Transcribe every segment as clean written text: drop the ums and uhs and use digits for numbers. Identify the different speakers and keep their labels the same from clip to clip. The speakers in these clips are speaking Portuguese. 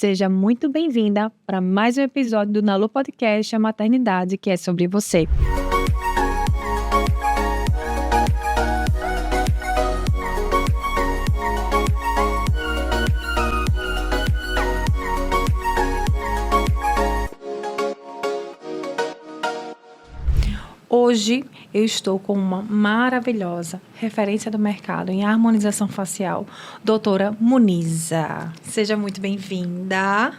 Speaker 1: Seja muito bem-vinda para mais um episódio do Nalu Podcast, a maternidade que é sobre você. Hoje eu estou com uma maravilhosa referência do mercado em harmonização facial, doutora Muniza. Seja muito bem-vinda.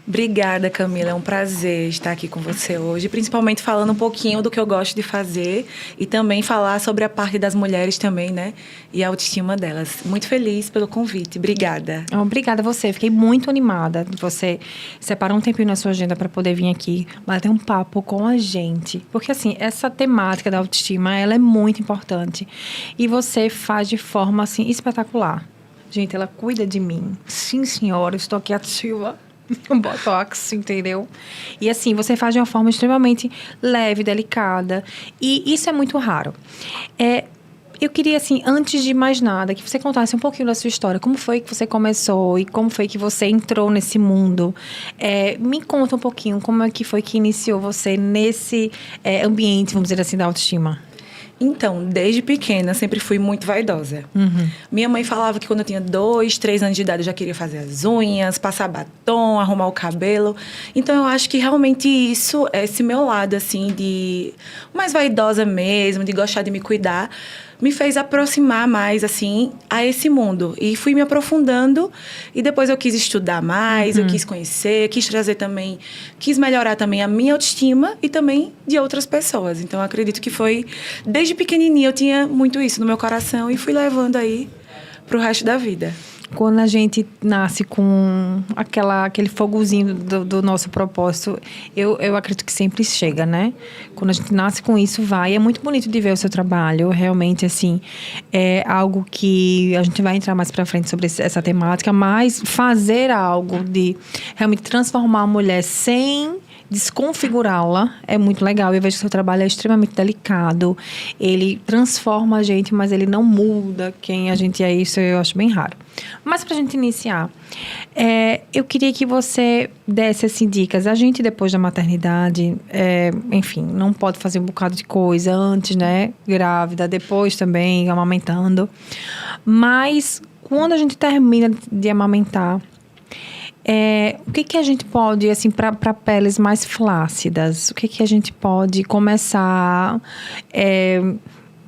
Speaker 2: Obrigada, Camila. É um prazer estar aqui com você hoje, principalmente falando um pouquinho do que eu gosto de fazer e também falar sobre a parte das mulheres também, né? E a autoestima delas. Muito feliz pelo convite. Obrigada.
Speaker 1: Obrigada a você. Fiquei muito animada de você separar um tempinho na sua agenda para poder vir aqui bater um papo com a gente. Porque, assim, essa temática da autoestima, ela é muito importante. E você faz de forma, assim, espetacular. Gente, ela cuida de mim. Sim, senhora, eu estou aqui ativa. Um botox, entendeu? E assim, você faz de uma forma extremamente leve, delicada. E isso é muito raro. Eu queria, assim, antes de mais nada, que você contasse um pouquinho da sua história. Como foi que você começou e como foi que você entrou nesse mundo? Me conta um pouquinho como é que foi que iniciou você nesse ambiente, vamos dizer assim, da autoestima.
Speaker 2: Então, desde pequena, sempre fui muito vaidosa.
Speaker 1: Uhum.
Speaker 2: Minha mãe falava que quando eu tinha 2, 3 anos de idade, eu já queria fazer as unhas, passar batom, arrumar o cabelo. Então, eu acho que realmente isso, esse meu lado, assim, de mais vaidosa mesmo, de gostar de me cuidar, me fez aproximar mais, assim, a esse mundo. E fui me aprofundando e depois eu quis estudar mais, eu quis conhecer, quis trazer também, quis melhorar também a minha autoestima e também de outras pessoas. Então, eu acredito que foi, desde pequenininha eu tinha muito isso no meu coração e fui levando aí pro resto da vida.
Speaker 1: Quando a gente nasce com aquele fogozinho do nosso propósito, eu acredito que sempre chega, né? Quando a gente nasce com isso, vai. É muito bonito de ver o seu trabalho. Realmente, assim, é algo que a gente vai entrar mais pra frente sobre essa temática, mas fazer algo de realmente transformar a mulher sem desconfigurá-la é muito legal. Eu vejo que o seu trabalho é extremamente delicado. Ele transforma a gente, mas ele não muda quem a gente é. Isso eu acho bem raro. Mas pra gente iniciar, eu queria que você desse assim, dicas. A gente, depois da maternidade, enfim, não pode fazer um bocado de coisa antes, né? Grávida, depois também, amamentando. Mas quando a gente termina de amamentar, o que a gente pode, assim, para peles mais flácidas, o que a gente pode começar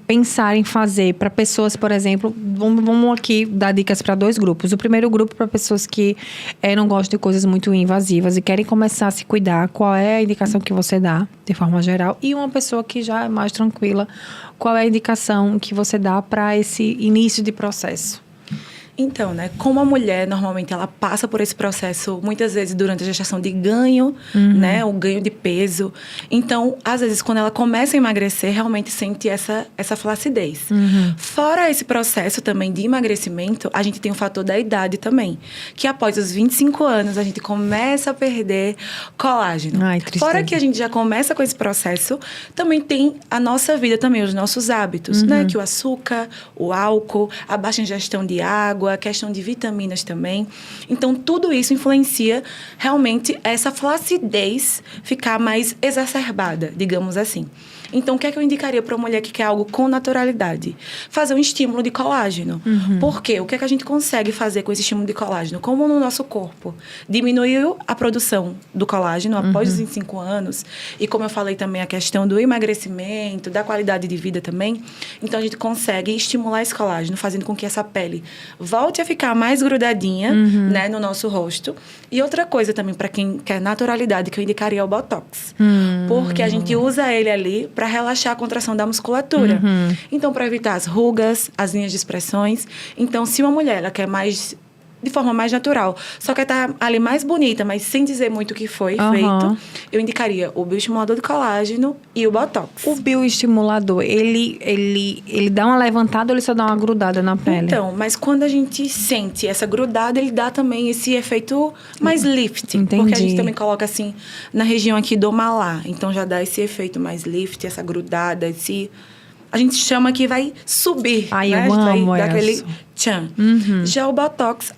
Speaker 1: pensar em fazer para pessoas, por exemplo, vamos aqui dar dicas para 2 grupos. O primeiro grupo para pessoas que não gostam de coisas muito invasivas e querem começar a se cuidar, qual é a indicação que você dá, de forma geral? E uma pessoa que já é mais tranquila, qual é a indicação que você dá para esse início de processo?
Speaker 2: Então, né, como a mulher, normalmente, ela passa por esse processo, muitas vezes, durante a gestação de ganho, né, o ganho de peso. Então, às vezes, quando ela começa a emagrecer, realmente sente essa flacidez. Fora esse processo também de emagrecimento, a gente tem o fator da idade também, que após os 25 anos, a gente começa a perder colágeno.
Speaker 1: Ai, tristeza.
Speaker 2: Fora que a gente já começa com esse processo, também tem a nossa vida também, os nossos hábitos, né, que o açúcar, o álcool, a baixa ingestão de água, a questão de vitaminas também. Então, tudo isso influencia realmente essa flacidez ficar mais exacerbada, digamos assim. Então, o que é que eu indicaria para uma mulher que quer algo com naturalidade? Fazer um estímulo de colágeno. Por quê? O que é que a gente consegue fazer com esse estímulo de colágeno? Como no nosso corpo diminuiu a produção do colágeno após os 25 anos, e como eu falei também, a questão do emagrecimento, da qualidade de vida também, então a gente consegue estimular esse colágeno, fazendo com que essa pele volte a ficar mais grudadinha, né, no nosso rosto. E outra coisa também, para quem quer naturalidade, que eu indicaria é o Botox. Porque a gente usa ele ali para relaxar a contração da musculatura. Então, para evitar as rugas, as linhas de expressões. Então, se uma mulher ela quer mais, de forma mais natural, só quer estar ali mais bonita, mas sem dizer muito o que foi feito, eu indicaria o bioestimulador de colágeno e o Botox.
Speaker 1: O bioestimulador, ele dá uma levantada ou ele só dá uma grudada na pele?
Speaker 2: Então, mas quando a gente sente essa grudada, ele dá também esse efeito mais lifting.
Speaker 1: Entendi.
Speaker 2: Porque a gente também coloca assim, na região aqui do malar. Então, já dá esse efeito mais lift, essa grudada, a gente chama que vai subir.
Speaker 1: Ai,
Speaker 2: né?
Speaker 1: eu amo
Speaker 2: vai dar aquele tchan. Já o Botox,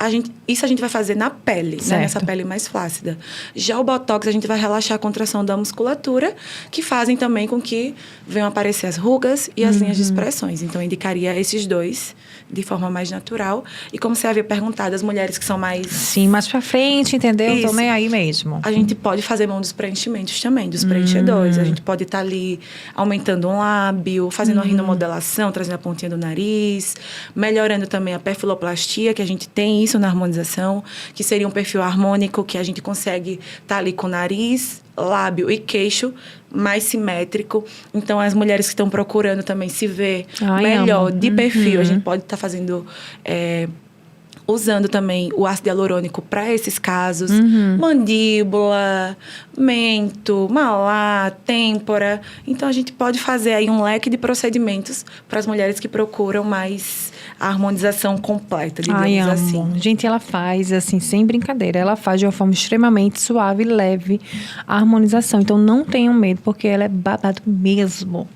Speaker 2: isso a gente vai fazer na pele, né? Nessa pele mais flácida. Já o Botox, a gente vai relaxar a contração da musculatura, que fazem também com que venham aparecer as rugas e as linhas de expressões. Então, eu indicaria esses dois de forma mais natural. E como você havia perguntado, as mulheres que são mais...
Speaker 1: Sim, mais pra frente, entendeu? Tô nem aí mesmo.
Speaker 2: A gente pode fazer mão dos preenchimentos também, dos preenchedores. A gente pode estar ali aumentando um lábio, fazendo uma rinomodelação, trazendo a pontinha do nariz, melhorando também a perfiloplastia, que a gente tem isso na harmonização, que seria um perfil harmônico, que a gente consegue estar ali com o nariz, lábio e queixo mais simétrico. Então, as mulheres que estão procurando também se ver melhor de perfil, a gente pode estar fazendo... usando também o ácido hialurônico para esses casos. Mandíbula, mento, malar, têmpora. Então, a gente pode fazer aí um leque de procedimentos para as mulheres que procuram mais a harmonização completa, digamos assim.
Speaker 1: Gente, ela faz, assim, sem brincadeira. Ela faz de uma forma extremamente suave e leve a harmonização. Então, não tenham medo, porque ela é babado mesmo.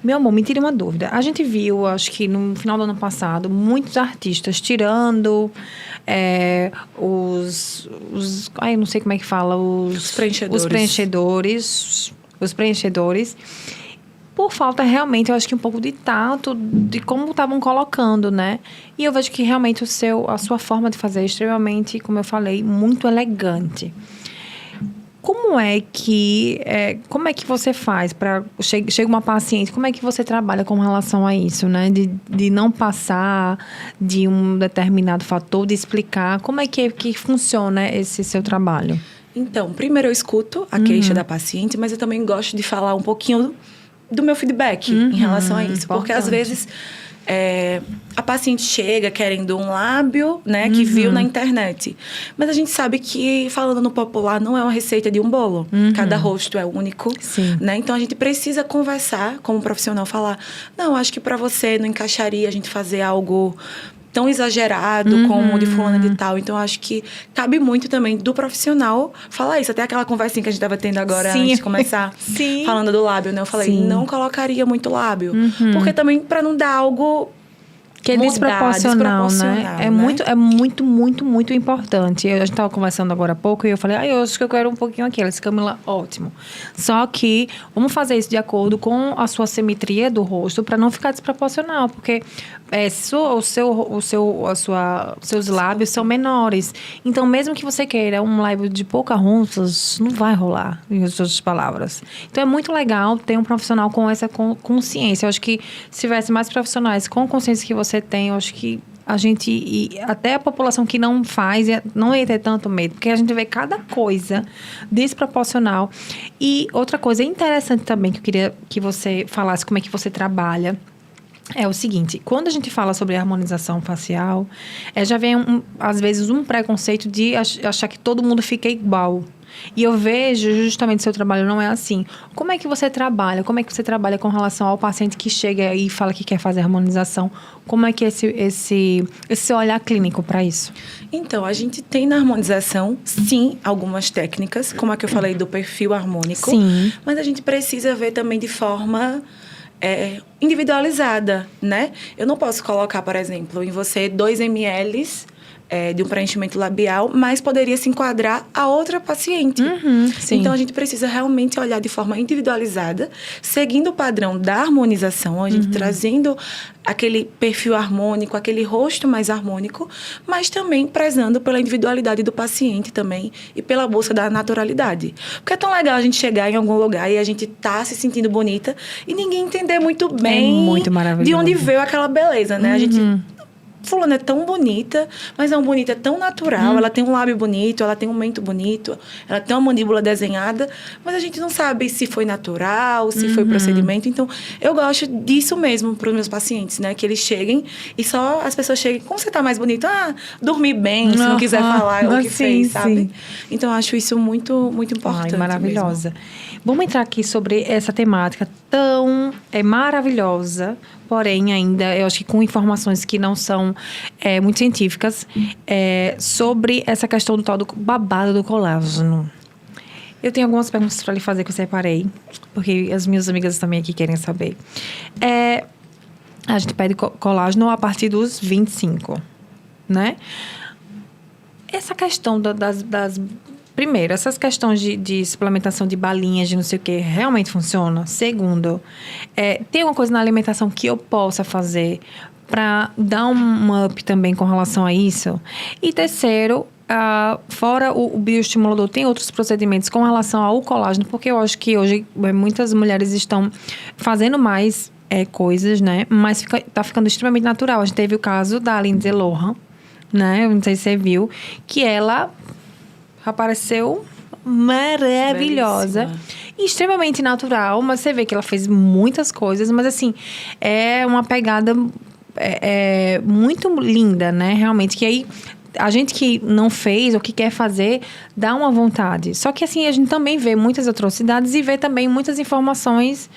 Speaker 1: Meu amor, me tire uma dúvida. A gente viu, acho que no final do ano passado, muitos artistas tirando eu não sei como é que fala, os preenchedores. Por falta, realmente, eu acho que um pouco de tato, de como estavam colocando, né? E eu vejo que realmente a sua forma de fazer é extremamente, como eu falei, muito elegante. Como é que você faz para... Chega uma paciente, como é que você trabalha com relação a isso, né? De não passar de um determinado fator, de explicar. Como é que funciona esse seu trabalho?
Speaker 2: Então, primeiro eu escuto a queixa da paciente, mas eu também gosto de falar um pouquinho do meu feedback em relação a isso. Importante. Porque, às vezes... a paciente chega querendo um lábio, né, que viu na internet. Mas a gente sabe que, falando no popular, não é uma receita de um bolo. Cada rosto é único. Né? Então, a gente precisa conversar como profissional, falar... Não, acho que para você não encaixaria a gente fazer algo tão exagerado como o de fulana de tal. Então, acho que cabe muito também do profissional falar isso. Até aquela conversinha que a gente estava tendo agora antes de começar, falando do lábio, né? Eu falei, não colocaria muito lábio. Porque também para não dar algo...
Speaker 1: Que é desproporcional, né? É muito, muito, muito importante. A gente estava conversando agora há pouco e eu falei, eu acho que eu quero um pouquinho aqui. Ela disse, Camila, ótimo. Só que vamos fazer isso de acordo com a sua simetria do rosto para não ficar desproporcional. Porque seus lábios são menores. Então, mesmo que você queira um lábio de Pocahontas, não vai rolar, em outras palavras. Então, é muito legal ter um profissional com essa consciência. Eu acho que se tivesse mais profissionais com consciência que você tem, eu acho que a gente, e até a população que não faz, não ia ter tanto medo, porque a gente vê cada coisa desproporcional. E outra coisa interessante também, que eu queria que você falasse como é que você trabalha, é o seguinte, quando a gente fala sobre harmonização facial, já vem, às vezes, um preconceito de achar que todo mundo fica igual. E eu vejo justamente seu trabalho não é assim. Como é que você trabalha? Como é que você trabalha com relação ao paciente que chega e fala que quer fazer harmonização? Como é que é esse olhar clínico para isso?
Speaker 2: Então, a gente tem na harmonização, sim, algumas técnicas, como a que eu falei do perfil harmônico.
Speaker 1: Sim.
Speaker 2: Mas a gente precisa ver também de forma... individualizada, né? Eu não posso colocar, por exemplo, em você 2 ml de um preenchimento labial, mas poderia se enquadrar a outra paciente. Então, a gente precisa realmente olhar de forma individualizada, seguindo o padrão da harmonização, a gente trazendo aquele perfil harmônico, aquele rosto mais harmônico, mas também prezando pela individualidade do paciente também e pela busca da naturalidade. Porque é tão legal a gente chegar em algum lugar e a gente tá se sentindo bonita e ninguém entender muito bem de onde veio aquela beleza, né? A gente... Fulana é tão bonita, mas é uma bonita tão natural. Ela tem um lábio bonito, ela tem um mento bonito, ela tem uma mandíbula desenhada, mas a gente não sabe se foi natural, se foi procedimento. Então, eu gosto disso mesmo para os meus pacientes, né? Que eles cheguem e só as pessoas cheguem, como você tá mais bonito? Dormir bem, se não quiser falar o que fez, sabe? Então, eu acho isso muito, muito importante.
Speaker 1: Maravilhosa.
Speaker 2: Mesmo.
Speaker 1: Vamos entrar aqui sobre essa temática tão maravilhosa, porém ainda, eu acho que com informações que não são muito científicas, sobre essa questão do tal do babado do colágeno. Eu tenho algumas perguntas para lhe fazer que eu separei, porque as minhas amigas também aqui querem saber. a gente pede colágeno a partir dos 25, né? Essa questão primeiro, essas questões de suplementação de balinhas, de não sei o que, realmente funciona? Segundo, tem alguma coisa na alimentação que eu possa fazer para dar um up também com relação a isso? E terceiro, fora o bioestimulador, tem outros procedimentos com relação ao colágeno, porque eu acho que hoje muitas mulheres estão fazendo mais coisas, né? Mas tá ficando extremamente natural. A gente teve o caso da Lindsay Lohan, né? Eu não sei se você viu, que ela apareceu maravilhosa. Belíssima. Extremamente natural, mas você vê que ela fez muitas coisas, mas assim, é uma pegada muito linda, né? Realmente, que aí a gente que não fez ou que quer fazer, dá uma vontade. Só que assim, a gente também vê muitas atrocidades e vê também muitas informações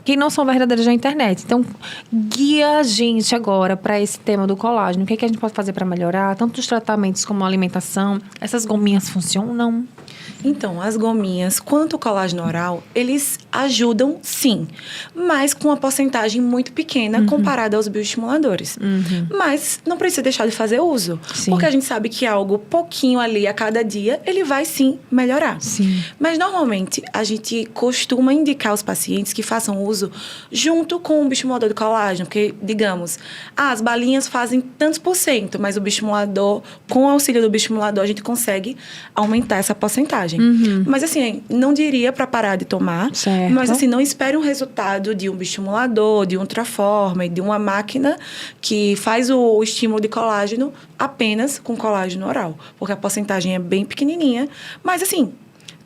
Speaker 1: que não são verdadeiras na internet. Então, guia a gente agora para esse tema do colágeno. O que a gente pode fazer para melhorar? Tanto os tratamentos como a alimentação. Essas gominhas funcionam?
Speaker 2: Então, as gominhas, quanto o colágeno oral, eles ajudam sim, mas com uma porcentagem muito pequena comparada aos bioestimuladores. Mas não precisa deixar de fazer uso, porque a gente sabe que algo pouquinho ali a cada dia, ele vai sim melhorar.
Speaker 1: Sim.
Speaker 2: Mas normalmente a gente costuma indicar aos pacientes que façam uso junto com o bioestimulador de colágeno, porque, digamos, as balinhas fazem tantos %, mas o bioestimulador, com o auxílio do bioestimulador, a gente consegue aumentar essa porcentagem. Mas assim, não diria para parar de tomar,
Speaker 1: certo.
Speaker 2: Mas assim, não espere um resultado de um bioestimulador, de um Ultraformer, de uma máquina que faz o estímulo de colágeno apenas com colágeno oral, porque a porcentagem é bem pequenininha, mas assim,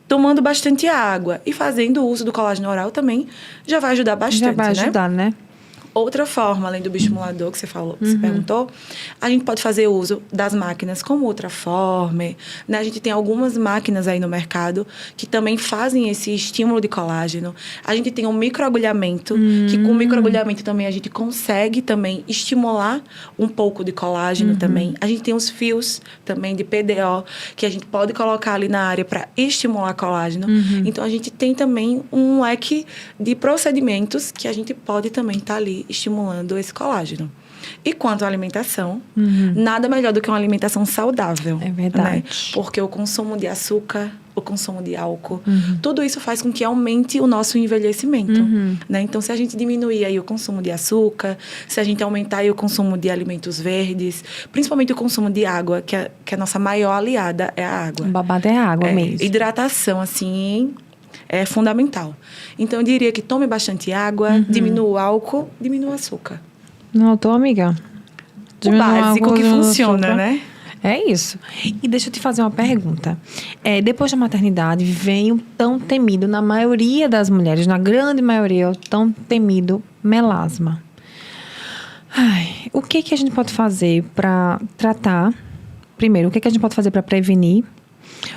Speaker 2: tomando bastante água e fazendo uso do colágeno oral também já vai ajudar bastante,
Speaker 1: já vai ajudar, né?
Speaker 2: Outra forma, além do bioestimulador que você falou, você perguntou, a gente pode fazer uso das máquinas como o Ultraformer, né? A gente tem algumas máquinas aí no mercado que também fazem esse estímulo de colágeno. A gente tem um microagulhamento, que com o microagulhamento também a gente consegue também estimular um pouco de colágeno também. A gente tem os fios também de PDO, que a gente pode colocar ali na área para estimular colágeno. Então, a gente tem também um leque de procedimentos que a gente pode também estar ali estimulando esse colágeno. E quanto à alimentação, nada melhor do que uma alimentação saudável.
Speaker 1: É verdade.
Speaker 2: Né? Porque o consumo de açúcar, o consumo de álcool, tudo isso faz com que aumente o nosso envelhecimento. Né? Então, se a gente diminuir aí o consumo de açúcar, se a gente aumentar aí o consumo de alimentos verdes, principalmente o consumo de água, que a nossa maior aliada é a água.
Speaker 1: O babado é a água mesmo.
Speaker 2: Hidratação, assim, é fundamental. Então, eu diria que tome bastante água, diminua o álcool, diminua o açúcar.
Speaker 1: Notou, amiga?
Speaker 2: O básico que funciona, né?
Speaker 1: É isso. E deixa eu te fazer uma pergunta. Depois da maternidade, vem o tão temido, na maioria das mulheres, na grande maioria, o tão temido melasma. O que a gente pode fazer para tratar? Primeiro, o que a gente pode fazer para prevenir?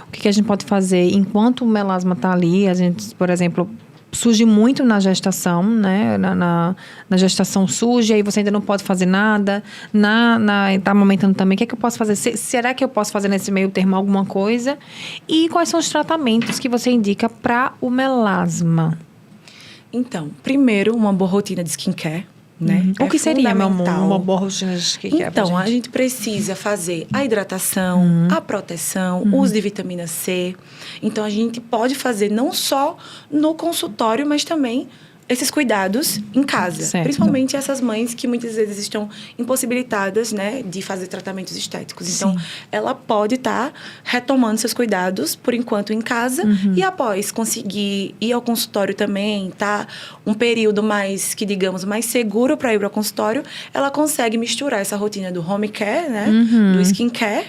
Speaker 1: O que a gente pode fazer enquanto o melasma está ali? A gente, por exemplo, surge muito na gestação, né? Na gestação surge, aí você ainda não pode fazer nada. Está amamentando também. O que eu posso fazer? Será que eu posso fazer nesse meio termo alguma coisa? E quais são os tratamentos que você indica para o melasma?
Speaker 2: Então, primeiro, uma boa rotina de skincare. Né?
Speaker 1: O que seria, meu amor, uma boa rotina de skincare?
Speaker 2: Então, a gente precisa fazer a hidratação, a proteção, o uso de vitamina C. Então, a gente pode fazer não só no consultório, mas também esses cuidados em casa.
Speaker 1: Certo.
Speaker 2: Principalmente essas mães que muitas vezes estão impossibilitadas, né, de fazer tratamentos estéticos. Então, ela pode estar retomando seus cuidados, por enquanto, em casa. E após conseguir ir ao consultório também, tá um período mais, que digamos, mais seguro para ir para o consultório, ela consegue misturar essa rotina do home care, né, do skincare,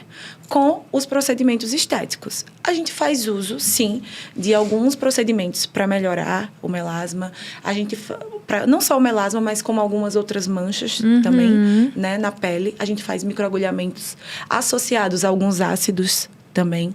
Speaker 2: com os procedimentos estéticos. A gente faz uso, sim, de alguns procedimentos para melhorar o melasma. A gente, não só o melasma, mas como algumas outras manchas também, né, na pele. A gente faz microagulhamentos associados a alguns ácidos também.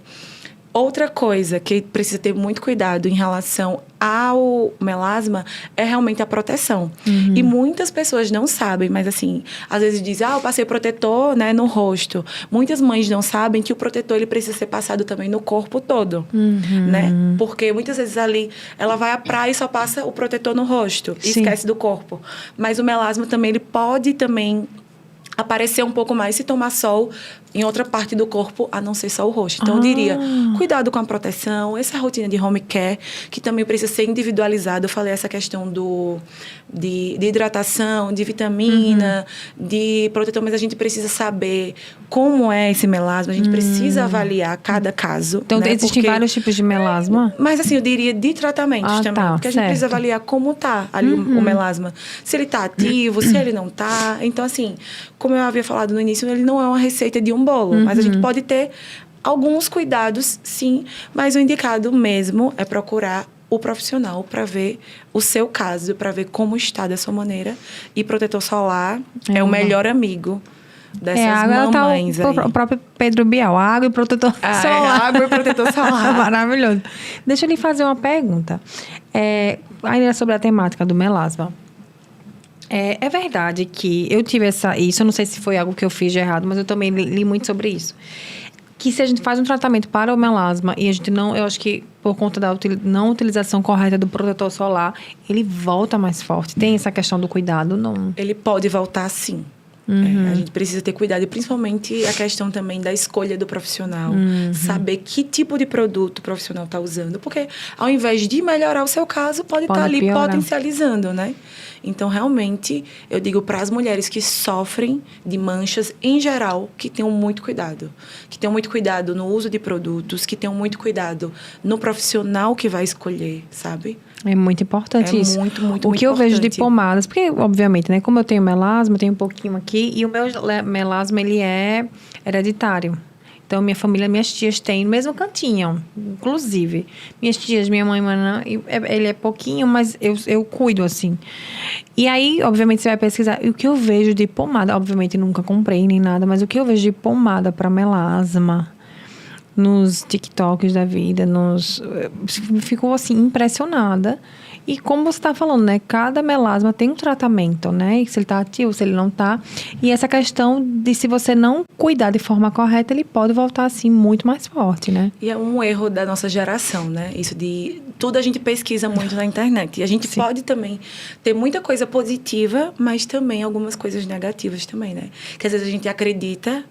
Speaker 2: Outra coisa que precisa ter muito cuidado em relação ao melasma é realmente a proteção. E muitas pessoas não sabem, mas assim, às vezes dizem, eu passei protetor, né, no rosto. Muitas mães não sabem que o protetor ele precisa ser passado também no corpo todo, né? Porque muitas vezes ali ela vai à praia e só passa o protetor no rosto e esquece do corpo. Mas o melasma também ele pode também aparecer um pouco mais se tomar sol em outra parte do corpo, a não ser só o rosto. Então, eu diria, cuidado com a proteção, essa rotina de home care, que também precisa ser individualizada. Eu falei essa questão de hidratação, de vitamina, de protetor, mas a gente precisa saber como é esse melasma, a gente precisa avaliar cada caso.
Speaker 1: Então,
Speaker 2: né?
Speaker 1: existem vários tipos de melasma?
Speaker 2: Mas, assim, eu diria de tratamentos também.
Speaker 1: Tá,
Speaker 2: porque a gente precisa avaliar como tá ali o melasma. Se ele tá ativo, se ele não tá. Então, assim, como eu havia falado no início, ele não é uma receita de um bolo. Mas a gente pode ter alguns cuidados, sim. Mas o indicado mesmo é procurar o profissional para ver o seu caso, para ver como está dessa maneira. E protetor solar é o melhor amigo dessas mamães
Speaker 1: tá o próprio Pedro Bial, água e protetor solar.
Speaker 2: Água e protetor solar.
Speaker 1: Maravilhoso. Deixa eu lhe fazer uma pergunta. Ainda sobre a temática do melasma. É verdade que eu tive isso, eu não sei se foi algo que eu fiz de errado, mas eu também li muito sobre isso. Que se a gente faz um tratamento para o melasma e a gente não, eu acho que por conta da não utilização correta do protetor solar, ele volta mais forte. Tem essa questão do cuidado, não?
Speaker 2: Ele pode voltar sim. A gente precisa ter cuidado, e principalmente a questão também da escolha do profissional. Saber que tipo de produto o profissional está usando. Porque ao invés de melhorar o seu caso, pode estar ali piorar, potencializando, né? Então, realmente, eu digo para as mulheres que sofrem de manchas, em geral, que tenham muito cuidado. Que tenham muito cuidado no uso de produtos, que tenham muito cuidado no profissional que vai escolher, sabe?
Speaker 1: É muito importante isso.
Speaker 2: É muito, muito,
Speaker 1: o
Speaker 2: muito
Speaker 1: que eu
Speaker 2: importante.
Speaker 1: vejo de pomadas, porque, obviamente, né? Como eu tenho melasma, eu tenho um pouquinho aqui, e o meu melasma, ele é hereditário. Então, minha família, minhas tias têm no mesmo cantinho, inclusive. Minhas tias, minha mãe, ele é pouquinho, mas eu cuido, assim. E aí, obviamente, você vai pesquisar. E o que eu vejo de pomada, obviamente, nunca comprei nem nada, mas o que eu vejo de pomada para melasma, nos TikToks da vida, ficou, assim, impressionada. E como você está falando, né? Cada melasma tem um tratamento, né? Se ele está ativo, se ele não está. E essa questão de se você não cuidar de forma correta, ele pode voltar, assim, muito mais forte, né?
Speaker 2: E é um erro da nossa geração, né? Isso de... Tudo a gente pesquisa muito na internet. E a gente pode também ter muita coisa positiva, mas também algumas coisas negativas também, né? Que às vezes a gente acredita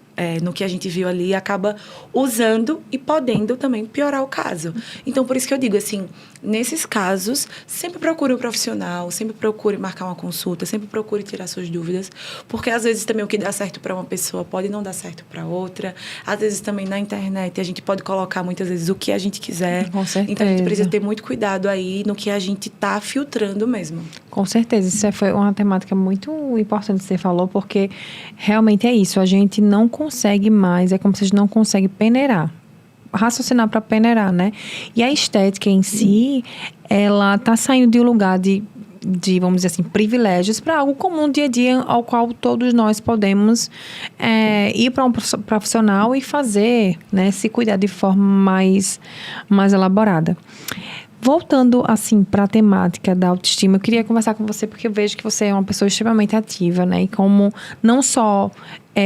Speaker 2: no que a gente viu ali e acaba usando e podendo também piorar o caso. Então, por isso que eu digo assim, nesses casos, sempre procure um profissional, sempre procure marcar uma consulta, sempre procure tirar suas dúvidas, porque às vezes também o que dá certo para uma pessoa pode não dar certo para outra. Às vezes também na internet a gente pode colocar muitas vezes o que a gente quiser.
Speaker 1: Com certeza.
Speaker 2: Então, a gente precisa ter muito cuidado aí no que a gente está filtrando mesmo.
Speaker 1: Com certeza. Isso foi uma temática muito importante que você falou, porque realmente é isso. A gente não consegue mais, é como se a gente não consegue peneirar. Raciocinar para peneirar, né? E a estética em si, ela tá saindo de um lugar de vamos dizer assim, privilégios para algo comum, dia a dia, ao qual todos nós podemos ir para um profissional e fazer, né? Se cuidar de forma mais elaborada. Voltando, assim, para a temática da autoestima, eu queria conversar com você, porque eu vejo que você é uma pessoa extremamente ativa, né? E como não só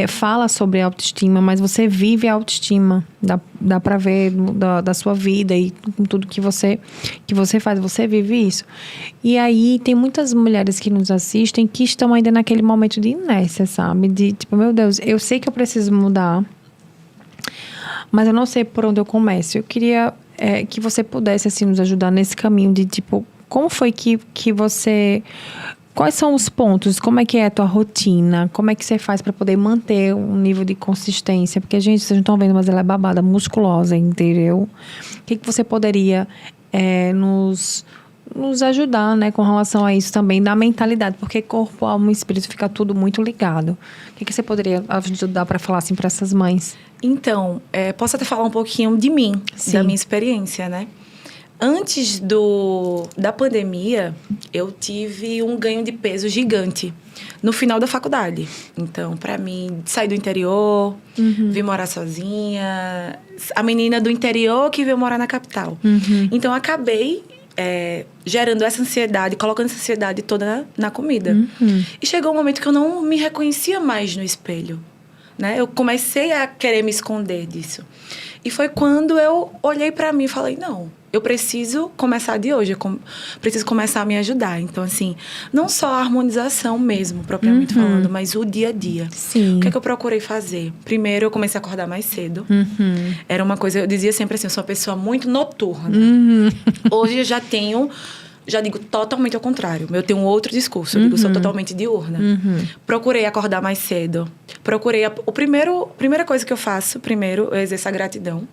Speaker 1: fala sobre a autoestima, mas você vive a autoestima. Dá para ver da sua vida e com tudo que você faz, você vive isso. E aí, tem muitas mulheres que nos assistem que estão ainda naquele momento de inércia, sabe? De, tipo, meu Deus, eu sei que eu preciso mudar, mas eu não sei por onde eu começo. Eu queria... que você pudesse, assim, nos ajudar nesse caminho de, tipo, como foi que você... Quais são os pontos? Como é que é a tua rotina? Como é que você faz para poder manter um nível de consistência? Porque, gente, vocês não estão vendo, mas ela é babada, musculosa, entendeu? O que você poderia nos ajudar, né, com relação a isso também, da mentalidade? Porque corpo, alma e espírito fica tudo muito ligado. O que você poderia ajudar para falar, assim, para essas mães?
Speaker 2: Então, posso até falar um pouquinho de mim, da minha experiência, né? Antes da pandemia, eu tive um ganho de peso gigante no final da faculdade. Então, para mim, sair do interior, vir morar sozinha, a menina do interior que veio morar na capital. Então, acabei gerando essa ansiedade, colocando essa ansiedade toda na comida. E chegou um momento que eu não me reconhecia mais no espelho, né? Eu comecei a querer me esconder disso. E foi quando eu olhei para mim e falei, não, eu preciso começar de hoje, eu preciso começar a me ajudar. Então, assim, não só a harmonização mesmo, propriamente falando, mas o dia a dia.
Speaker 1: Sim.
Speaker 2: O que é que eu procurei fazer? Primeiro, eu comecei a acordar mais cedo. Era uma coisa, eu dizia sempre assim, eu sou uma pessoa muito noturna. Hoje eu já digo totalmente ao contrário. Eu tenho um outro discurso. Eu digo, sou totalmente diurna. Procurei acordar mais cedo. Primeira coisa que eu faço, primeiro, eu exerço a gratidão.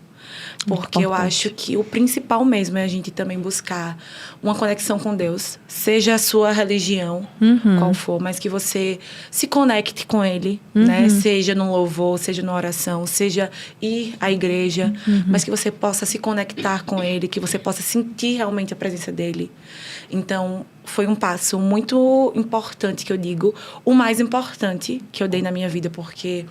Speaker 2: Porque eu acho que o principal mesmo é a gente também buscar uma conexão com Deus. Seja a sua religião, qual for, mas que você se conecte com Ele, né? Seja no louvor, seja numa oração, seja ir à igreja, mas que você possa se conectar com Ele, que você possa sentir realmente a presença dEle. Então, foi um passo muito importante que eu digo, o mais importante que eu dei na minha vida, porque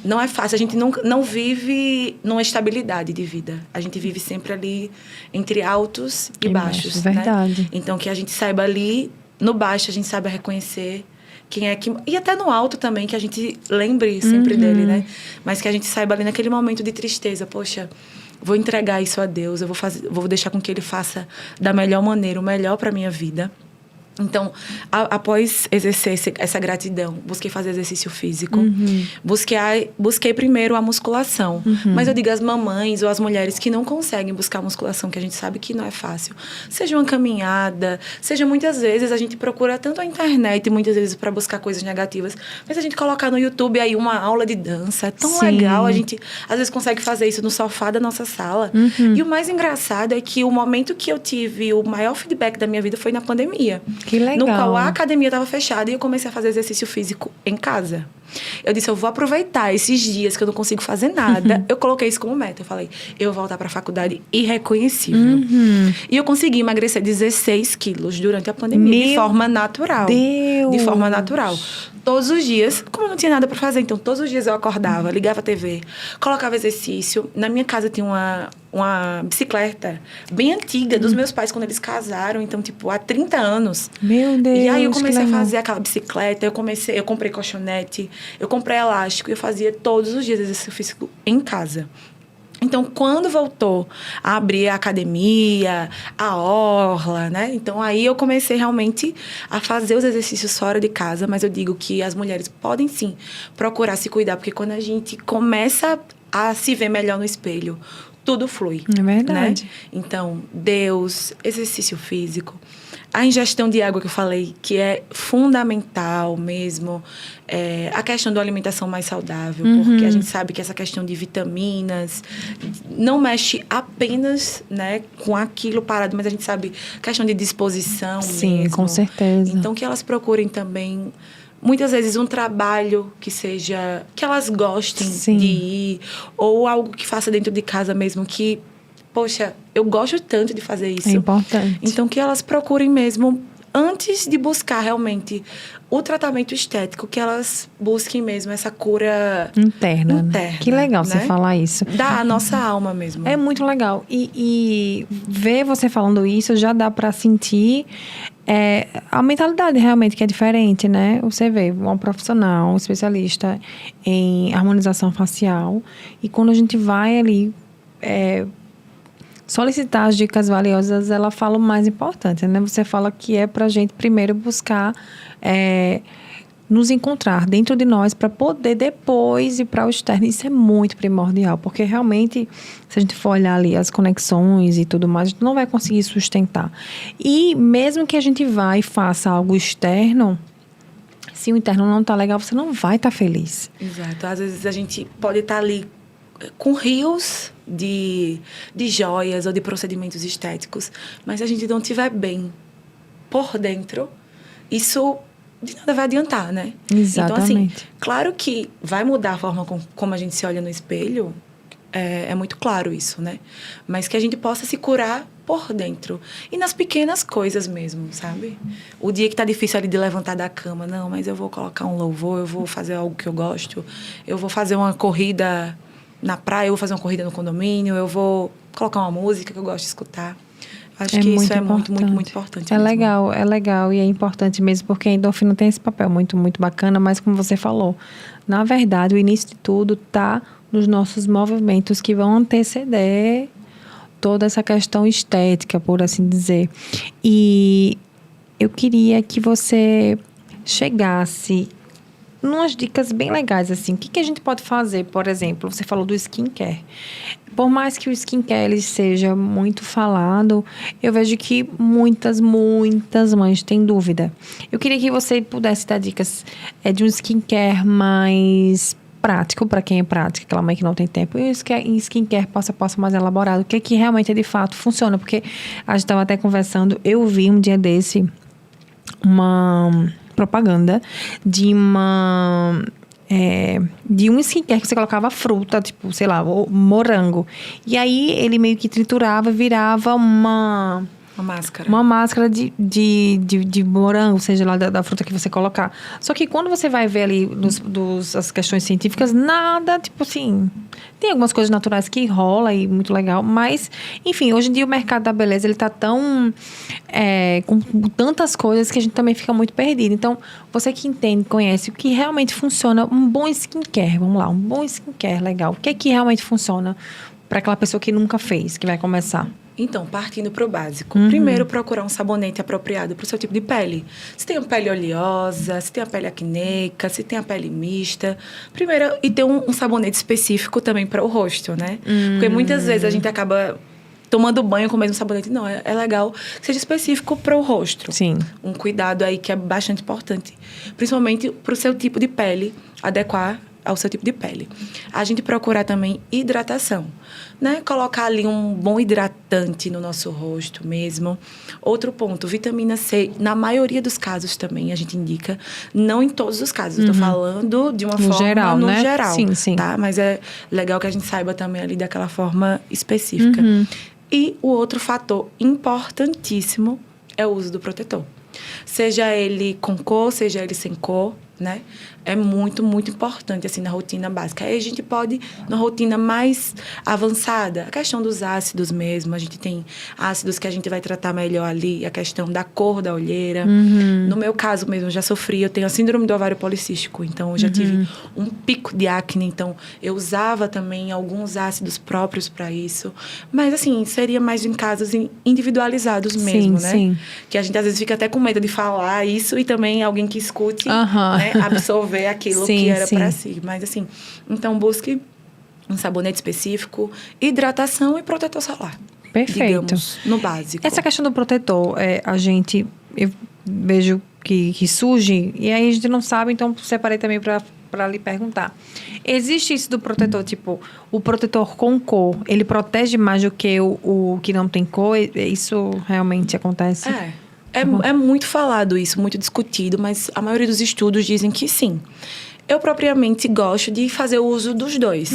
Speaker 2: não é fácil, a gente não vive numa estabilidade de vida. A gente vive sempre ali entre altos e baixos,
Speaker 1: verdade.
Speaker 2: Né? Então, que a gente saiba ali, no baixo, a gente saiba reconhecer quem é que... E até no alto também, que a gente lembre sempre dele, né? Mas que a gente saiba ali naquele momento de tristeza, poxa, vou entregar isso a Deus, eu vou deixar com que Ele faça da melhor maneira, o melhor para minha vida. Então, após exercer essa gratidão, busquei fazer exercício físico. Busquei primeiro a musculação. Mas eu digo às mamães ou às mulheres que não conseguem buscar a musculação, que a gente sabe que não é fácil. Seja uma caminhada, seja muitas vezes a gente procura tanto a internet, muitas vezes para buscar coisas negativas, mas a gente colocar no YouTube aí uma aula de dança. É tão legal, a gente às vezes consegue fazer isso no sofá da nossa sala. E o mais engraçado é que o momento que eu tive o maior feedback da minha vida foi na pandemia.
Speaker 1: Que legal.
Speaker 2: No qual a academia estava fechada e eu comecei a fazer exercício físico em casa. Eu disse, eu vou aproveitar esses dias que eu não consigo fazer nada. Eu coloquei isso como meta. Eu falei, eu vou voltar para a faculdade irreconhecível. E eu consegui emagrecer 16 quilos durante a pandemia, de forma natural.
Speaker 1: Deus.
Speaker 2: De forma natural. Todos os dias, como eu não tinha nada para fazer, então todos os dias eu acordava, ligava a TV, colocava exercício. Na minha casa tinha uma bicicleta bem antiga dos meus pais quando eles casaram, então, tipo, há 30 anos.
Speaker 1: Meu Deus.
Speaker 2: E aí eu comecei a fazer aquela bicicleta, eu comprei colchonete, eu comprei elástico e eu fazia todos os dias exercício físico em casa. Então, quando voltou a abrir a academia, a orla, né? Então, aí eu comecei realmente a fazer os exercícios fora de casa. Mas eu digo que as mulheres podem, sim, procurar se cuidar. Porque quando a gente começa a se ver melhor no espelho, tudo flui.
Speaker 1: É verdade.
Speaker 2: Né? Então, Deus, exercício físico, a ingestão de água que eu falei, que é fundamental mesmo, a questão da alimentação mais saudável, porque a gente sabe que essa questão de vitaminas não mexe apenas, né, com aquilo parado, mas a gente sabe questão de disposição.
Speaker 1: Sim,
Speaker 2: mesmo.
Speaker 1: Com certeza.
Speaker 2: Então, que elas procurem também, muitas vezes, um trabalho que seja, que elas gostem de ir, ou algo que faça dentro de casa mesmo, que, poxa, eu gosto tanto de fazer isso.
Speaker 1: É importante.
Speaker 2: Então, que elas procurem mesmo, antes de buscar realmente o tratamento estético, que elas busquem mesmo essa cura interna.
Speaker 1: Que legal, né? Você falar isso.
Speaker 2: Da nossa alma mesmo.
Speaker 1: É muito legal. E ver você falando isso, já dá para sentir a mentalidade realmente que é diferente, né? Você vê uma profissional, um especialista em harmonização facial, e quando a gente vai ali solicitar as dicas valiosas, ela fala o mais importante, né? Você fala que é pra gente primeiro buscar nos encontrar dentro de nós para poder depois ir para o externo. Isso é muito primordial, porque realmente, se a gente for olhar ali as conexões e tudo mais, a gente não vai conseguir sustentar. E mesmo que a gente vá e faça algo externo, se o interno não tá legal, você não vai estar feliz.
Speaker 2: Exato. Às vezes a gente pode estar ali com rios de joias ou de procedimentos estéticos, mas se a gente não estiver bem por dentro, isso de nada vai adiantar, né?
Speaker 1: Exatamente.
Speaker 2: Então, assim, claro que vai mudar a forma como a gente se olha no espelho, é muito claro isso, né? Mas que a gente possa se curar por dentro. E nas pequenas coisas mesmo, sabe? O dia que tá difícil ali de levantar da cama, não, mas eu vou colocar um louvor, eu vou fazer algo que eu gosto, eu vou fazer uma corrida na praia, eu vou fazer uma corrida no condomínio, eu vou colocar uma música que eu gosto de escutar. Acho que isso é muito importante.
Speaker 1: É
Speaker 2: mesmo.
Speaker 1: legal e é importante mesmo, porque a endorfina tem esse papel muito bacana, mas como você falou, na verdade, o início de tudo tá nos nossos movimentos que vão anteceder toda essa questão estética, por assim dizer. E eu queria que você chegasse umas dicas bem legais, assim. O que a gente pode fazer, por exemplo? Você falou do skincare. Por mais que o skincare ele seja muito falado, eu vejo que muitas mães têm dúvida. Eu queria que você pudesse dar dicas de um skincare mais prático, para quem é prático, aquela mãe que não tem tempo. E um skincare passo a passo mais elaborado. O que realmente, de fato, funciona. Porque a gente estava até conversando, eu vi um dia desse uma propaganda de de um skincare que você colocava fruta, tipo, sei lá, morango. E aí ele meio que triturava, virava uma
Speaker 2: máscara.
Speaker 1: Uma máscara de morango, seja lá da fruta que você colocar. Só que quando você vai ver ali as questões científicas, nada, tipo assim... Tem algumas coisas naturais que rola e muito legal, mas, enfim, hoje em dia o mercado da beleza, ele tá tão... com tantas coisas que a gente também fica muito perdido. Então, você que entende, conhece o que realmente funciona, um bom skincare, vamos lá, um bom skincare legal. O que é que realmente funciona para aquela pessoa que nunca fez, que vai começar?
Speaker 2: Então, partindo para o básico. Primeiro, procurar um sabonete apropriado para o seu tipo de pele. Se tem a pele oleosa, se tem a pele acneica, se tem a pele mista. Primeiro, e ter um sabonete específico também para o rosto, né? Porque muitas vezes a gente acaba tomando banho com o mesmo sabonete. Não, é legal que seja específico para o rosto.
Speaker 1: Sim.
Speaker 2: Um cuidado aí que é bastante importante. Principalmente para o seu tipo de pele, adequar ao seu tipo de pele. A gente procurar também hidratação, né? Colocar ali um bom hidratante no nosso rosto mesmo. Outro ponto, vitamina C, na maioria dos casos também a gente indica, não em todos os casos, estou falando de uma forma
Speaker 1: geral,
Speaker 2: no
Speaker 1: né?
Speaker 2: geral,
Speaker 1: Sim.
Speaker 2: tá? Mas é legal que a gente saiba também ali daquela forma específica. E o outro fator importantíssimo é o uso do protetor. Seja ele com cor, seja ele sem cor, né? É muito importante, assim, na rotina básica. Aí a gente pode, na rotina mais avançada, a questão dos ácidos mesmo. A gente tem ácidos que a gente vai tratar melhor ali, a questão da cor da olheira. No meu caso mesmo, eu já sofri, eu tenho a síndrome do ovário policístico, então eu já tive um pico de acne, então eu usava também alguns ácidos próprios para isso. Mas, assim, seria mais em casos individualizados mesmo, né?
Speaker 1: Sim.
Speaker 2: Que a gente às vezes fica até com medo de falar isso e também alguém que escute, né, absorver aquilo que era para si. Mas, assim, então busque um sabonete específico, hidratação e protetor solar.
Speaker 1: Perfeito.
Speaker 2: Digamos, no básico.
Speaker 1: Essa questão do protetor, eu vejo que surge, e aí a gente não sabe, então separei também para lhe perguntar. Existe isso do protetor, tipo, o protetor com cor, ele protege mais do que o que não tem cor? Isso realmente acontece?
Speaker 2: É muito falado isso, muito discutido, mas a maioria dos estudos dizem que sim. Eu, propriamente, gosto de fazer o uso dos dois.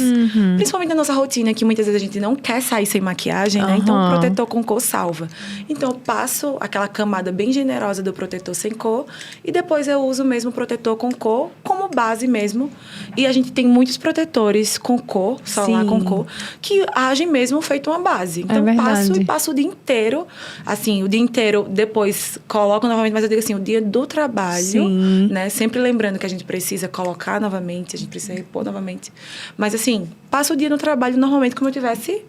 Speaker 2: Principalmente na nossa rotina, que muitas vezes a gente não quer sair sem maquiagem, né? Então, o protetor com cor salva. Então, eu passo aquela camada bem generosa do protetor sem cor e depois eu uso mesmo o protetor com cor como base mesmo. E a gente tem muitos protetores com cor, solar com cor, que agem mesmo feito uma base. Então, passo o dia inteiro. Assim, o dia inteiro, depois coloco novamente, mas eu digo assim, o dia do trabalho, né? Sempre lembrando que a gente precisa colocar novamente, a gente precisa repor novamente. Mas, assim, passo o dia no trabalho normalmente como eu tivesse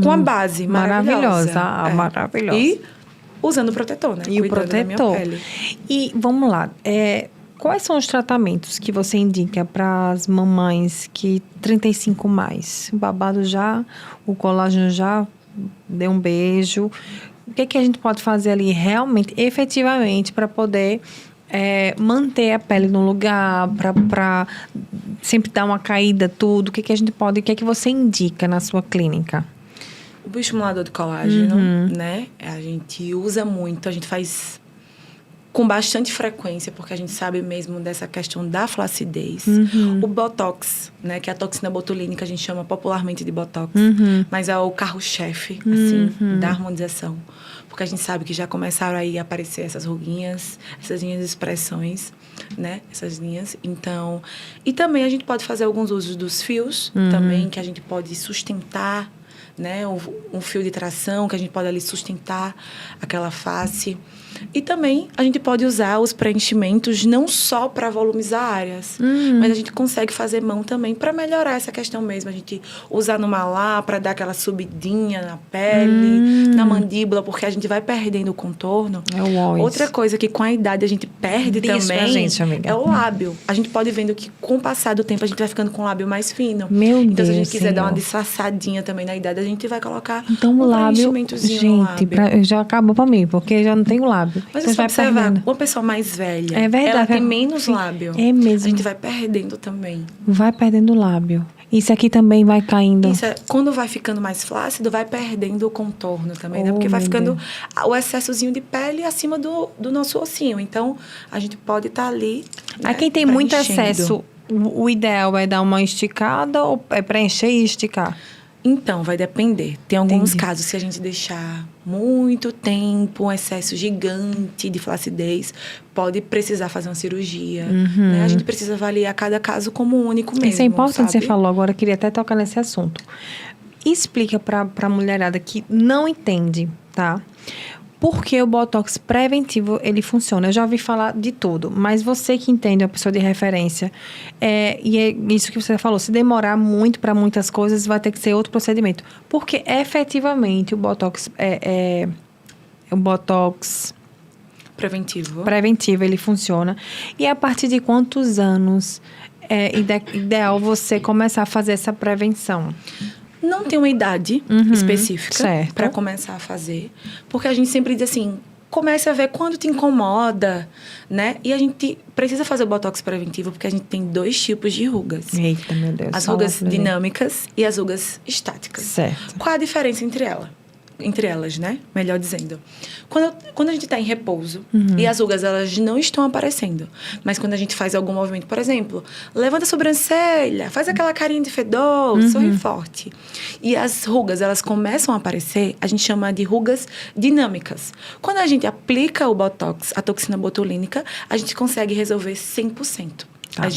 Speaker 2: com a base maravilhosa.
Speaker 1: Maravilhosa.
Speaker 2: E usando o protetor, né?
Speaker 1: E o protetor.
Speaker 2: Da minha pele.
Speaker 1: E vamos lá, quais são os tratamentos que você indica para as mamães que 35 mais? O babado já, o colágeno já deu um beijo. O que a gente pode fazer ali realmente, efetivamente, para poder manter a pele no lugar, para sempre dar uma caída, tudo? O que a gente pode, o que você indica na sua clínica?
Speaker 2: O bioestimulador de colágeno, né? A gente usa muito, a gente faz com bastante frequência, porque a gente sabe mesmo dessa questão da flacidez. O Botox, né, que é a toxina botulínica, a gente chama popularmente de Botox, mas é o carro-chefe, assim, da harmonização. Porque a gente sabe que já começaram aí a aparecer essas ruguinhas, essas linhas de expressões, né, essas linhas. Então, e também a gente pode fazer alguns usos dos fios, também, que a gente pode sustentar, né, um fio de tração, que a gente pode ali sustentar aquela face. E também a gente pode usar os preenchimentos não só para volumizar áreas, mas a gente consegue fazer mão também para melhorar essa questão mesmo. A gente usar no malar para dar aquela subidinha na pele, na mandíbula, porque a gente vai perdendo o contorno.
Speaker 1: É o óis.
Speaker 2: Outra coisa que com a idade a gente perde
Speaker 1: Diz
Speaker 2: também
Speaker 1: pra gente, amiga.
Speaker 2: é o lábio. A gente pode vendo que com o passar do tempo a gente vai ficando com o lábio mais fino.
Speaker 1: Meu
Speaker 2: então, se a
Speaker 1: Deus,
Speaker 2: gente quiser dar uma
Speaker 1: Senhor.
Speaker 2: disfarçadinha também na idade, a gente vai colocar
Speaker 1: Então,
Speaker 2: um
Speaker 1: o lábio,
Speaker 2: preenchimentozinho no
Speaker 1: gente,
Speaker 2: lábio.
Speaker 1: já acabou pra mim, porque já não tenho lábio.
Speaker 2: Mas
Speaker 1: Então
Speaker 2: você
Speaker 1: vai
Speaker 2: observar,
Speaker 1: perdendo.
Speaker 2: uma pessoa mais velha,
Speaker 1: É verdade.
Speaker 2: ela tem menos lábio.
Speaker 1: É mesmo.
Speaker 2: A gente vai perdendo também.
Speaker 1: Vai perdendo o lábio. Isso aqui também vai caindo.
Speaker 2: Isso quando vai ficando mais flácido, vai perdendo o contorno também, né?
Speaker 1: Oh,
Speaker 2: Porque vai
Speaker 1: meu
Speaker 2: ficando o excessozinho de pele acima do nosso ossinho. Então, a gente pode estar ali, né,
Speaker 1: A quem tem muito
Speaker 2: preenchendo.
Speaker 1: excesso, o ideal é dar uma esticada ou é preencher e esticar?
Speaker 2: Então, vai depender. Tem alguns
Speaker 1: Entendi.
Speaker 2: casos, se a gente deixar muito tempo, um excesso gigante de flacidez, pode precisar fazer uma cirurgia. Né? A gente precisa avaliar cada caso como único mesmo.
Speaker 1: Isso é importante,
Speaker 2: sabe?
Speaker 1: você falou. Agora eu queria até tocar nesse assunto. Explica pra mulherada que não entende, tá? Por que o Botox preventivo, ele funciona? Eu já ouvi falar de tudo, mas você que entende, é uma pessoa de referência, e é isso que você falou, se demorar muito para muitas coisas, vai ter que ser outro procedimento. Porque, efetivamente, o Botox o Botox preventivo, ele funciona. E a partir de quantos anos é ideal você começar a fazer essa prevenção?
Speaker 2: Não tem uma idade específica
Speaker 1: certo.
Speaker 2: para começar a fazer. Porque a gente sempre diz assim, comece a ver quando te incomoda, né? E a gente precisa fazer o Botox preventivo porque a gente tem 2 tipos de rugas.
Speaker 1: Eita, meu Deus.
Speaker 2: As
Speaker 1: fala
Speaker 2: rugas
Speaker 1: pra mim.
Speaker 2: dinâmicas e as rugas estáticas.
Speaker 1: Certo.
Speaker 2: Qual a diferença entre elas, né? Melhor dizendo. Quando a gente está em repouso e as rugas, elas não estão aparecendo. Mas quando a gente faz algum movimento, por exemplo, levanta a sobrancelha, faz aquela carinha de fedor, sorri forte. E as rugas, elas começam a aparecer, a gente chama de rugas dinâmicas. Quando a gente aplica o Botox, a toxina botulínica, a gente consegue resolver 100%.
Speaker 1: Tá.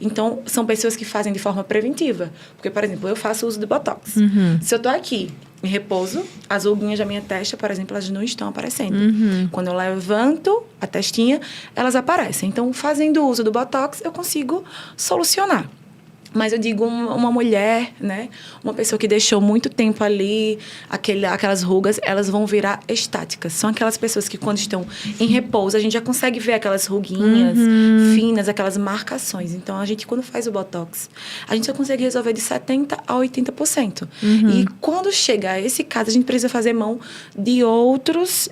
Speaker 2: Então, são pessoas que fazem de forma preventiva. Porque, por exemplo, eu faço uso do Botox. Se eu tô aqui em repouso, as ruguinhas da minha testa, por exemplo, elas não estão aparecendo. Quando eu levanto a testinha, elas aparecem. Então, fazendo uso do Botox, eu consigo solucionar. Mas eu digo uma mulher, né? Uma pessoa que deixou muito tempo ali, aquelas rugas, elas vão virar estáticas. São aquelas pessoas que quando estão em repouso, a gente já consegue ver aquelas ruguinhas finas, aquelas marcações. Então, a gente, quando faz o Botox, a gente já consegue resolver de 70% a 80%. E quando chega a esse caso, a gente precisa fazer mão de outros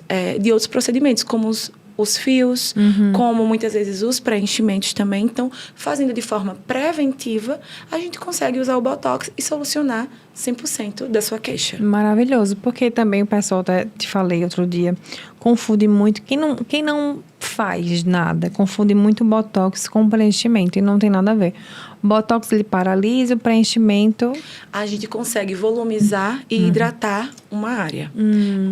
Speaker 2: procedimentos, como os fios, como muitas vezes os preenchimentos também. Então, fazendo de forma preventiva, a gente consegue usar o Botox e solucionar 100% da sua queixa.
Speaker 1: Maravilhoso, porque também o pessoal, até te falei outro dia, confunde muito, quem não faz nada, confunde muito Botox com preenchimento, e não tem nada a ver. Botox, ele paralisa, o preenchimento...
Speaker 2: A gente consegue volumizar e hidratar uma área.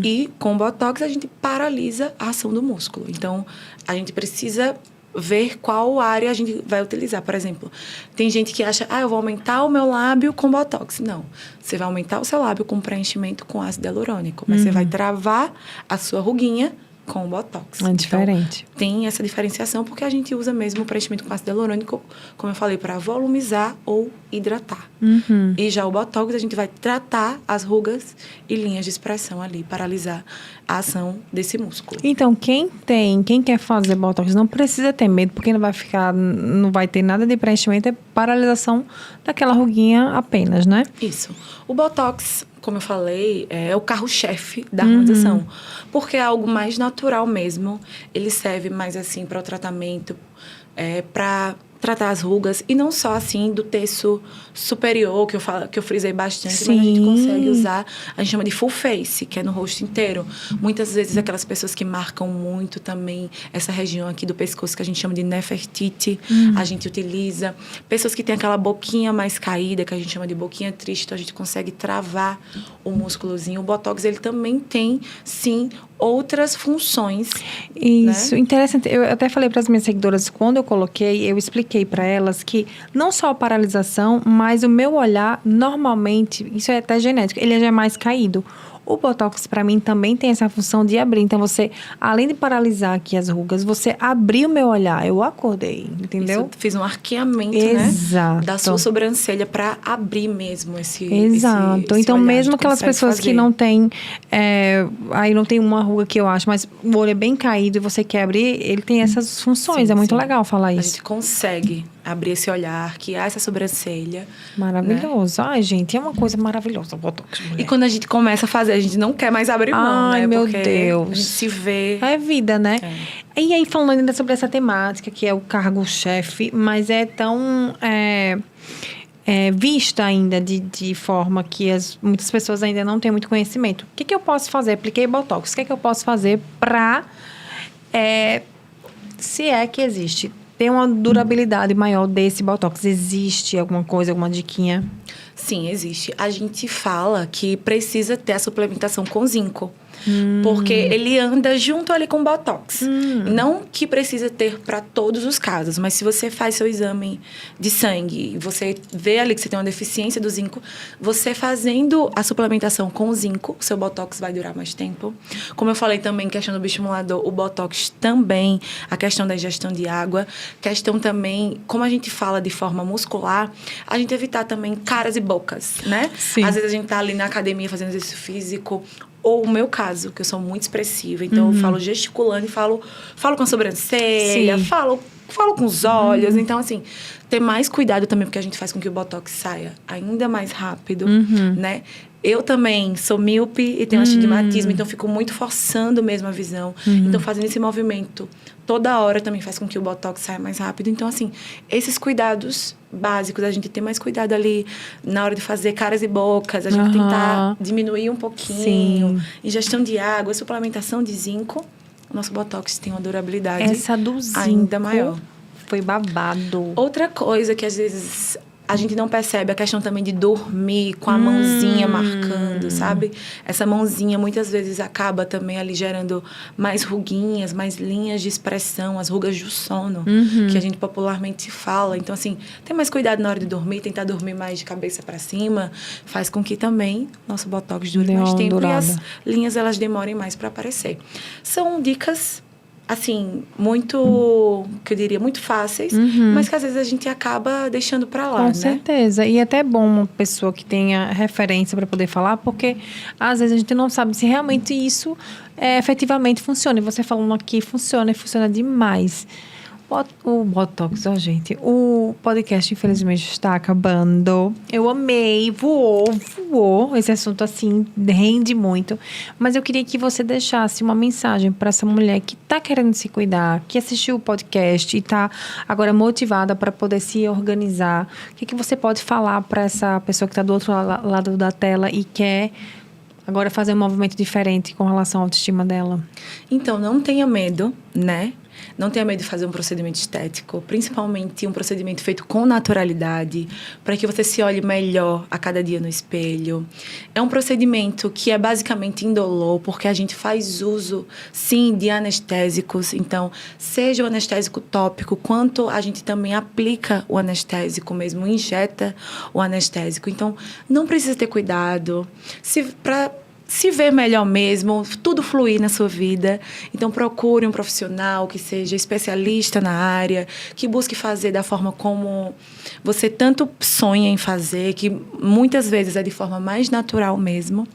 Speaker 2: E com o Botox, a gente paralisa a ação do músculo. Então, a gente precisa ver qual área a gente vai utilizar. Por exemplo, tem gente que acha, eu vou aumentar o meu lábio com Botox. Não. Você vai aumentar o seu lábio com preenchimento com ácido hialurônico. Mas você vai travar a sua ruguinha com o Botox.
Speaker 1: É diferente.
Speaker 2: Então, tem essa diferenciação porque a gente usa mesmo o preenchimento com ácido hialurônico, como eu falei, para volumizar ou hidratar. E já o Botox, a gente vai tratar as rugas e linhas de expressão ali, paralisar a ação desse músculo.
Speaker 1: Então, quem quer fazer Botox não precisa ter medo, porque não vai ter nada de preenchimento, é paralisação daquela ruguinha apenas, né?
Speaker 2: Isso. O Botox, como eu falei, é o carro-chefe da harmonização. Porque é algo mais natural mesmo. Ele serve mais, assim, para o tratamento, para tratar as rugas. E não só, assim, do terço superior, que eu frisei bastante, mas a gente consegue usar, a gente chama de full face, que é no rosto inteiro. Muitas vezes, aquelas pessoas que marcam muito também essa região aqui do pescoço, que a gente chama de Nefertiti, a gente utiliza. Pessoas que têm aquela boquinha mais caída, que a gente chama de boquinha triste, então a gente consegue travar o músculozinho. O Botox, ele também tem, sim, outras funções.
Speaker 1: Isso,
Speaker 2: né?
Speaker 1: Interessante. Eu até falei para as minhas seguidoras, quando eu coloquei, eu expliquei para elas que não só a paralisação, mas o meu olhar, normalmente, isso é até genético, ele já é mais caído. O Botox, para mim, também tem essa função de abrir. Então, você, além de paralisar aqui as rugas, você abriu o meu olhar. Eu acordei, entendeu?
Speaker 2: Isso, fiz um arqueamento,
Speaker 1: Exato.
Speaker 2: né? Da sua sobrancelha para abrir mesmo esse
Speaker 1: Exato.
Speaker 2: esse
Speaker 1: então,
Speaker 2: olhar,
Speaker 1: mesmo aquelas pessoas que não têm... aí não tem uma ruga que eu acho, mas o olho é bem caído e você quer abrir, ele tem essas funções.
Speaker 2: Sim,
Speaker 1: é muito
Speaker 2: sim.
Speaker 1: legal falar
Speaker 2: A
Speaker 1: isso.
Speaker 2: gente consegue abrir esse olhar, que há essa sobrancelha.
Speaker 1: Maravilhoso. Né? Ai, gente, é uma coisa maravilhosa o Botox, mulher.
Speaker 2: E quando a gente começa a fazer, a gente não quer mais abrir mão,
Speaker 1: Ai,
Speaker 2: né?
Speaker 1: meu
Speaker 2: Porque
Speaker 1: Deus.
Speaker 2: a gente se vê...
Speaker 1: É vida, né?
Speaker 2: É.
Speaker 1: E aí, falando ainda sobre essa temática, que é o cargo-chefe, mas é tão... vista ainda de forma que muitas pessoas ainda não têm muito conhecimento. O que eu posso fazer? Apliquei Botox. O que eu posso fazer para... se é que existe... Tem uma durabilidade maior desse Botox? Existe alguma coisa, alguma diquinha?
Speaker 2: Sim, existe. A gente fala que precisa ter a suplementação com zinco. Porque ele anda junto ali com o Botox. Não que precisa ter para todos os casos, mas se você faz seu exame de sangue e você vê ali que você tem uma deficiência do zinco, você fazendo a suplementação com zinco, o seu Botox vai durar mais tempo. Como eu falei também, questão do bioestimulador, o Botox também, a questão da ingestão de água, questão também, como a gente fala de forma muscular, a gente evitar também caras e bocas, né?
Speaker 1: Sim.
Speaker 2: Às vezes a gente tá ali na academia fazendo exercício físico, ou o meu caso, que eu sou muito expressiva. Então, eu falo gesticulando e falo com a sobrancelha, falo com os olhos. Então, assim, ter mais cuidado também, porque a gente faz com que o Botox saia ainda mais rápido, né? Eu também sou míope e tenho astigmatismo, então fico muito forçando mesmo a visão. Então, fazendo esse movimento toda hora também faz com que o Botox saia mais rápido. Então, assim, esses cuidados básicos, a gente ter mais cuidado ali na hora de fazer caras e bocas, a gente tentar diminuir um pouquinho. Ingestão de água, suplementação de zinco. O nosso Botox tem uma durabilidade
Speaker 1: Essa do zinco
Speaker 2: ainda maior.
Speaker 1: Foi babado.
Speaker 2: Outra coisa que às vezes a gente não percebe, a questão também de dormir com a mãozinha marcando, sabe? Essa mãozinha muitas vezes acaba também ali gerando mais ruguinhas, mais linhas de expressão, as rugas do sono, que a gente popularmente fala. Então, assim, ter mais cuidado na hora de dormir, tentar dormir mais de cabeça para cima, faz com que também nosso Botox dure mais tempo e as linhas elas demorem mais para aparecer. São dicas assim, muito, que eu diria, muito fáceis, mas que às vezes a gente acaba deixando para lá, né?
Speaker 1: Com certeza. E é até bom uma pessoa que tenha referência para poder falar, porque às vezes a gente não sabe se realmente isso efetivamente funciona. E você falando aqui, funciona e funciona demais. O Botox, gente. O podcast, infelizmente, está acabando. Eu amei, voou. Esse assunto, assim, rende muito. Mas eu queria que você deixasse uma mensagem para essa mulher que está querendo se cuidar, que assistiu o podcast e está agora motivada para poder se organizar. O que você pode falar para essa pessoa que está do outro lado da tela e quer agora fazer um movimento diferente com relação à autoestima dela?
Speaker 2: Então, não tenha medo, né? Não tenha medo de fazer um procedimento estético, principalmente um procedimento feito com naturalidade, para que você se olhe melhor a cada dia no espelho. É um procedimento que é basicamente indolor, porque a gente faz uso, sim, de anestésicos. Então, seja o anestésico tópico, quanto a gente também aplica o anestésico mesmo, injeta o anestésico. Então, não precisa ter cuidado. Para se ver melhor mesmo, tudo fluir na sua vida. Então, procure um profissional que seja especialista na área, que busque fazer da forma como você tanto sonha em fazer, que muitas vezes é de forma mais natural mesmo.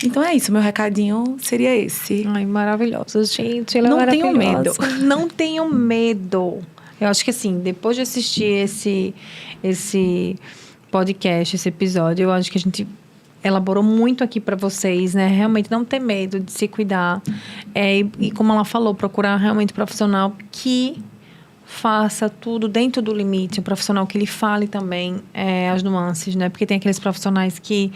Speaker 2: Então, é isso. Meu recadinho seria esse.
Speaker 1: Ai, maravilhosa, gente. Ela
Speaker 2: não tenham medo.
Speaker 1: Não tenham medo. Eu acho que, assim, depois de assistir esse podcast, esse episódio, eu acho que a gente elaborou muito aqui para vocês, né? Realmente não ter medo de se cuidar. E como ela falou, procurar realmente profissional que faça tudo dentro do limite. Um profissional que ele fale também as nuances, né? Porque tem aqueles profissionais que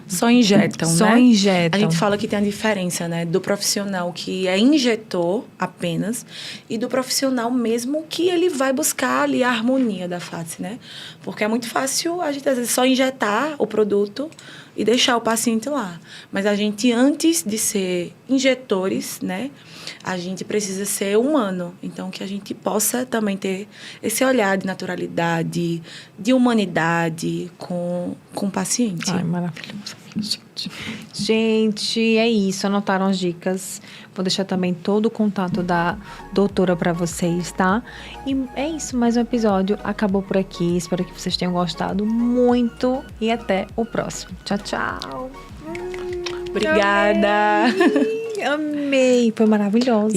Speaker 2: só injetam, né?
Speaker 1: Só injetam.
Speaker 2: A gente fala que tem a diferença, né? Do profissional que é injetor apenas e do profissional mesmo que ele vai buscar ali a harmonia da face, né? Porque é muito fácil a gente, às vezes, só injetar o produto e deixar o paciente lá. Mas a gente, antes de ser injetores, né? A gente precisa ser humano. Então, que a gente possa também ter esse olhar de naturalidade, de humanidade com o paciente.
Speaker 1: Ai, maravilhoso. Gente, é isso. Anotaram as dicas. Vou deixar também todo o contato da doutora para vocês, tá? E é isso, mais um episódio. Acabou por aqui. Espero que vocês tenham gostado muito. E até o próximo. Tchau, tchau.
Speaker 2: Obrigada.
Speaker 1: Amei. Foi maravilhoso.